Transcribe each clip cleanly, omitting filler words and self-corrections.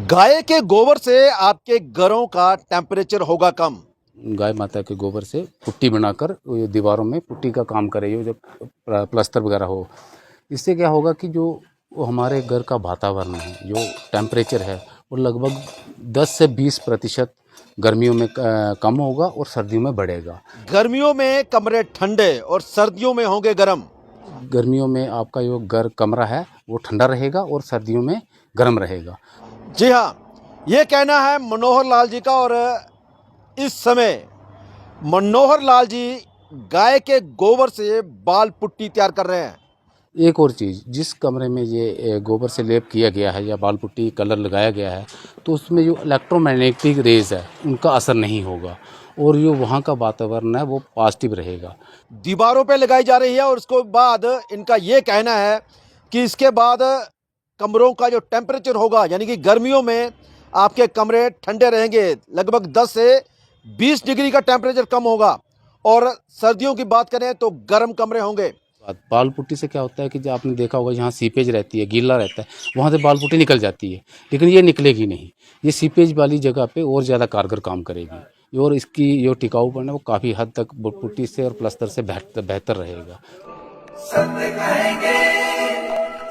गाय के गोबर से आपके घरों का टेम्परेचर होगा कम। गाय माता के गोबर से पुट्टी बनाकर ये दीवारों में पुट्टी का काम करे, ये जब प्लास्टर वगैरह हो, इससे क्या होगा कि जो वो हमारे घर का वातावरण है, जो टेम्परेचर है, वो लगभग 10 से 20% गर्मियों में कम होगा और सर्दियों में बढ़ेगा। गर्मियों में कमरे ठंडे और सर्दियों में होंगे गर्म। गर्मियों में आपका जो घर कमरा है वो ठंडा रहेगा और सर्दियों में गर्म रहेगा। जी हाँ, ये कहना है मनोहर लाल जी का। और इस समय मनोहर लाल जी गाय के गोबर से बाल पुट्टी तैयार कर रहे हैं। एक और चीज़, जिस कमरे में ये गोबर से लेप किया गया है या बाल पुट्टी कलर लगाया गया है, तो उसमें जो इलेक्ट्रोमैग्नेटिक रेज है उनका असर नहीं होगा और जो वहाँ का वातावरण है वो पॉजिटिव रहेगा। दीवारों पे लगाई जा रही है और उसके बाद इनका ये कहना है कि इसके बाद कमरों का जो टेम्परेचर होगा, यानी कि गर्मियों में आपके कमरे ठंडे रहेंगे, लगभग 10 से 20 डिग्री का टेम्परेचर कम होगा। और सर्दियों की बात करें तो गर्म कमरे होंगे। बाल पुट्टी से क्या होता है कि जो आपने देखा होगा, जहाँ सीपेज रहती है, गीला रहता है, वहाँ से बाल पुट्टी निकल जाती है, लेकिन ये निकलेगी नहीं। ये सीपेज वाली जगह पे और ज़्यादा कारगर काम करेगी और इसकी जो टिकाऊपन है वो काफ़ी हद तक पुट्टी से और प्लास्टर से बेहतर रहेगा। सत्य कहेंगे,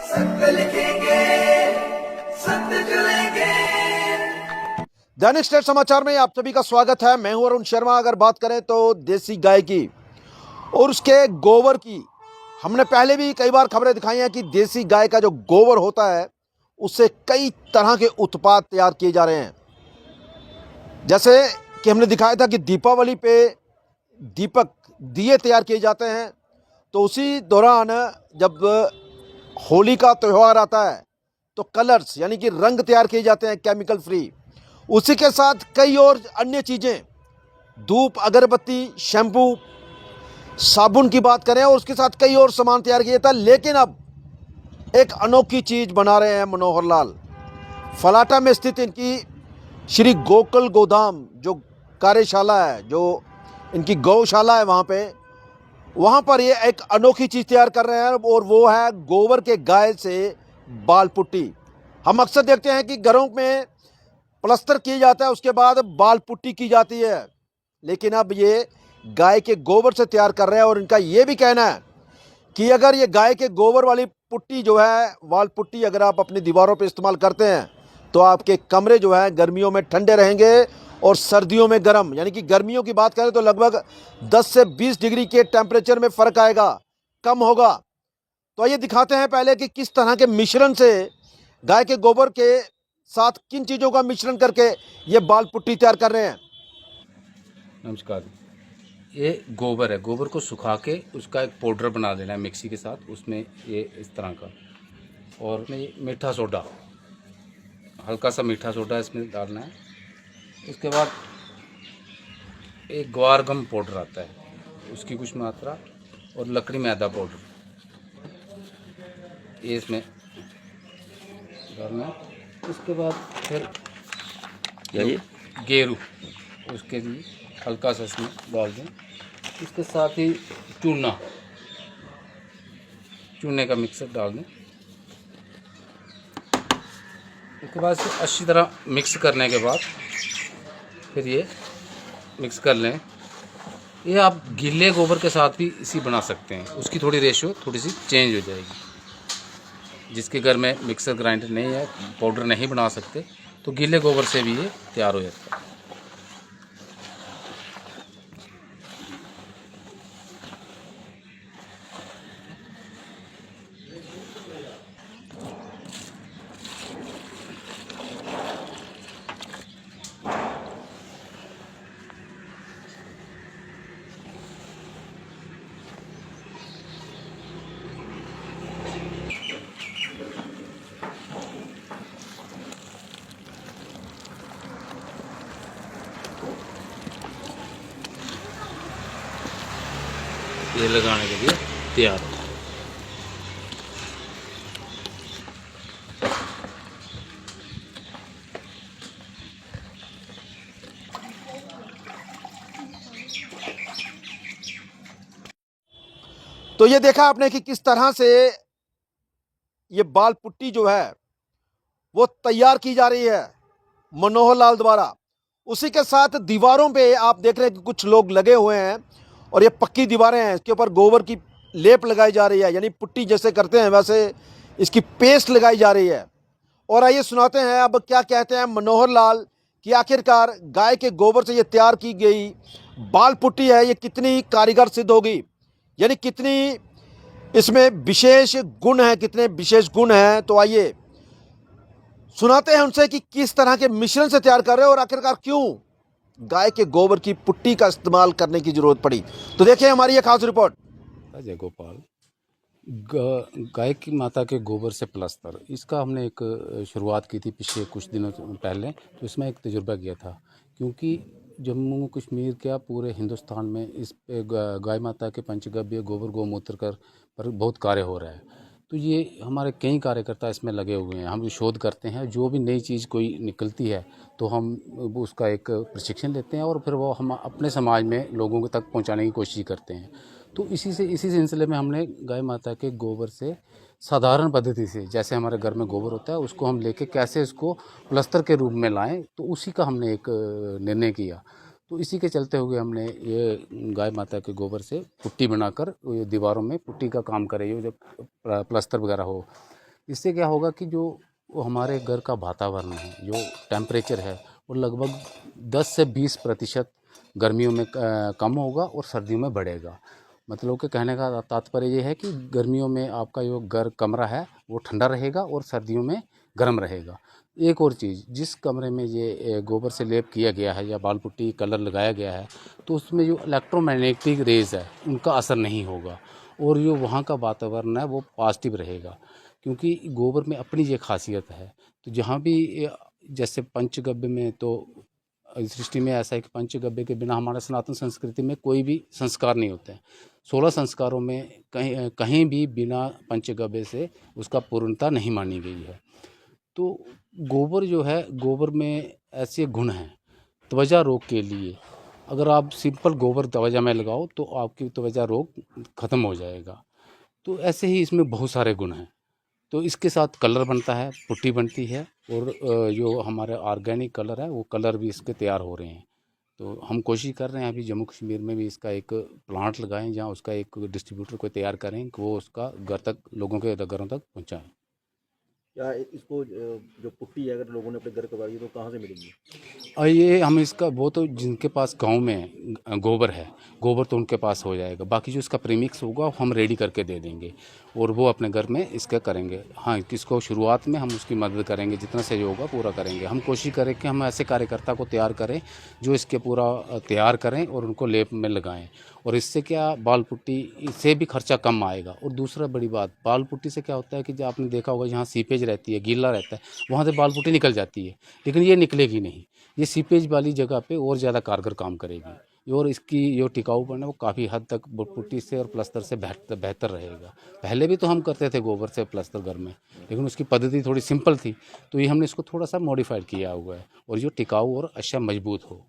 सत्य लिखेंगे, सत्य चलेंगे। दैनिक स्टेट समाचार में आप सभी का स्वागत है। मैं हूं अरुण शर्मा। अगर बात करें तो देसी गाय की और उसके गोबर की, हमने पहले भी कई बार खबरें दिखाई हैं कि देसी गाय का जो गोबर होता है उससे कई तरह के उत्पाद तैयार किए जा रहे हैं। जैसे कि हमने दिखाया था कि दीपावली पे दीपक दिए तैयार किए जाते हैं, तो उसी दौरान जब होली का त्यौहार आता है तो कलर्स यानी कि रंग तैयार किए जाते हैं केमिकल फ्री। उसी के साथ कई और अन्य चीज़ें, धूप, अगरबत्ती, शैम्पू, साबुन की बात करें और उसके साथ कई और सामान तैयार किया था। लेकिन अब एक अनोखी चीज़ बना रहे हैं मनोहर लाल। फलाटा में स्थित इनकी श्री गोकुल गोधाम जो कार्यशाला है, जो इनकी गौशाला है, वहाँ पर ये एक अनोखी चीज़ तैयार कर रहे हैं और वो है गोबर के गाय से बाल पुट्टी। हम अक्सर देखते हैं कि घरों में प्लास्टर किया जाता है, उसके बाद बाल पुट्टी की जाती है, लेकिन अब ये गाय के गोबर से तैयार कर रहे हैं। और इनका ये भी कहना है कि अगर ये गाय के गोबर वाली पुट्टी जो है, वाल पुट्टी, अगर आप अपनी दीवारों पे इस्तेमाल करते हैं तो आपके कमरे जो है गर्मियों में ठंडे रहेंगे और सर्दियों में गर्म। यानी कि गर्मियों की बात करें तो लगभग 10 से 20 डिग्री के टेम्परेचर में फ़र्क आएगा, कम होगा। तो आइए दिखाते हैं पहले कि किस तरह के मिश्रण से, गाय के गोबर के साथ किन चीज़ों का मिश्रण करके ये बाल पुट्टी तैयार कर रहे हैं। नमस्कार। ये गोबर है, गोबर को सुखा के उसका एक पाउडर बना लेना है मिक्सी के साथ, उसमें ये इस तरह का, और उसमें ये मीठा सोडा, हल्का सा मीठा सोडा इसमें डालना है। उसके बाद एक ग्वार गम पाउडर आता है, उसकी कुछ मात्रा, और लकड़ी मैदा पाउडर ये इसमें डालना है। उसके बाद फिर ये गेरू, उसके लिए हल्का सा इसमें डाल दें। इसके साथ ही चूने का मिक्सर डाल दें। उसके बाद इसे अच्छी तरह मिक्स करने के बाद फिर ये मिक्स कर लें। ये आप गीले गोबर के साथ भी इसी बना सकते हैं, उसकी थोड़ी रेशियो थोड़ी सी चेंज हो जाएगी। जिसके घर में मिक्सर ग्राइंडर नहीं है, पाउडर नहीं बना सकते, तो गीले गोबर से भी ये तैयार हो जाता है। ये लगाने के लिए तैयार हो। तो ये देखा आपने कि किस तरह से ये बाल पुट्टी जो है वो तैयार की जा रही है। मनोहर लाल द्वारा। उसी के साथ दीवारों पे आप देख रहे हैं कि कुछ लोग लगे हुए हैं और ये पक्की दीवारें हैं, इसके ऊपर गोबर की लेप लगाई जा रही है, यानी पुट्टी जैसे करते हैं वैसे इसकी पेस्ट लगाई जा रही है। और आइए सुनाते हैं अब क्या कहते हैं मनोहर लाल कि आखिरकार गाय के गोबर से ये तैयार की गई बाल पुट्टी है, ये कितनी कारीगर सिद्ध होगी, यानी कितनी इसमें विशेष गुण है, कितने विशेष गुण हैं। तो आइए सुनाते हैं उनसे कि किस तरह के मिश्रण से तैयार कर रहे हैं और आखिरकार क्यों गाय के गोबर की पुट्टी का इस्तेमाल करने की जरूरत पड़ी। तो देखिए हमारी ये खास रिपोर्ट। जय गोपाल। गाय की माता के गोबर से प्लास्टर, इसका हमने एक शुरुआत की थी पिछले कुछ दिनों पहले। तो इसमें एक तजुर्बा किया था, क्योंकि जम्मू कश्मीर क्या पूरे हिंदुस्तान में इस पे गाय माता के पंचगव्य गोबर गौमूत्र कर पर बहुत कार्य हो रहा है। तो ये हमारे कई कार्यकर्ता इसमें लगे हुए हैं। हम भी शोध करते हैं, जो भी नई चीज़ कोई निकलती है तो हम उसका एक प्रशिक्षण लेते हैं और फिर वो हम अपने समाज में लोगों तक पहुंचाने की कोशिश करते हैं। तो इसी सिलसिले में हमने गाय माता के गोबर से साधारण पद्धति से, जैसे हमारे घर में गोबर होता है, उसको हम लेके कैसे इसको प्लास्टर के रूप में लाएं, तो उसी का हमने एक निर्णय किया। तो इसी के चलते हुए हमने ये गाय माता के गोबर से पुट्टी बनाकर ये दीवारों में पुट्टी का काम करे, ये जब प्लास्टर वगैरह हो। इससे क्या होगा कि जो वो हमारे घर का वातावरण है, जो टेम्परेचर है, वो लगभग 10 से 20% गर्मियों में कम होगा और सर्दियों में बढ़ेगा। मतलब के कहने का तात्पर्य ये है कि गर्मियों में आपका जो घर कमरा है वो ठंडा रहेगा और सर्दियों में गर्म रहेगा। एक और चीज़, जिस कमरे में ये गोबर से लेप किया गया है या बाल पुट्टी कलर लगाया गया है, तो उसमें जो इलेक्ट्रोमैग्नेटिक रेज है उनका असर नहीं होगा और जो वहाँ का वातावरण है वो पॉजिटिव रहेगा, क्योंकि गोबर में अपनी ये खासियत है। तो जहाँ भी जैसे पंचगव्य में, तो सृष्टि में ऐसा है कि पंचगव्य के बिना हमारे सनातन संस्कृति में कोई भी संस्कार नहीं होते हैं। 16 संस्कारों में कहीं भी बिना पंचगव्य से उसका पूर्णता नहीं मानी गई है। तो गोबर जो है, गोबर में ऐसे गुण हैं त्वचा रोग के लिए। अगर आप सिंपल गोबर त्वचा में लगाओ तो आपकी त्वचा रोग ख़त्म हो जाएगा। तो ऐसे ही इसमें बहुत सारे गुण हैं। तो इसके साथ कलर बनता है, पुट्टी बनती है और जो हमारे ऑर्गेनिक कलर है वो कलर भी इसके तैयार हो रहे हैं। तो हम कोशिश कर रहे हैं अभी जम्मू कश्मीर में भी इसका एक प्लांट लगाएं, जहां उसका एक डिस्ट्रीब्यूटर को तैयार करें कि वो उसका घर तक, लोगों के घरों तक पहुंचाएं। क्या इसको जो पुट्टी है अगर लोगों ने अपने घर करवाई तो कहाँ से मिलेगी? और ये हम इसका, वो तो जिनके पास गांव में गोबर है, गोबर तो उनके पास हो जाएगा। बाकी जो इसका प्रीमिक्स होगा हम रेडी करके दे देंगे और वो अपने घर में इसका करेंगे। हाँ, किसको शुरुआत में हम उसकी मदद करेंगे, जितना सहयोग होगा पूरा करेंगे। हम कोशिश करें कि हम ऐसे कार्यकर्ता को तैयार करें जो इसके पूरा तैयार करें और उनको लेप में लगाएं। और इससे क्या, बाल पुट्टी से भी खर्चा कम आएगा। और दूसरा बड़ी बात, बाल पुट्टी से क्या होता है कि जो आपने देखा होगा जहाँ सीपेज रहती है, गीला रहता है, वहाँ से बाल पुट्टी निकल जाती है, लेकिन ये निकलेगी नहीं। ये सीपेज वाली जगह पे और ज़्यादा कारगर काम करेगी और इसकी जो टिकाऊपन है वो काफ़ी हद तक पुट्टी से और प्लास्टर से बेहतर रहेगा। पहले भी तो हम करते थे गोबर से प्लास्टर घर में, लेकिन उसकी पद्धति थोड़ी सिंपल थी। तो ये हमने इसको थोड़ा सा मॉडिफाइड किया हुआ है और जो टिकाऊ और अच्छा मजबूत हो।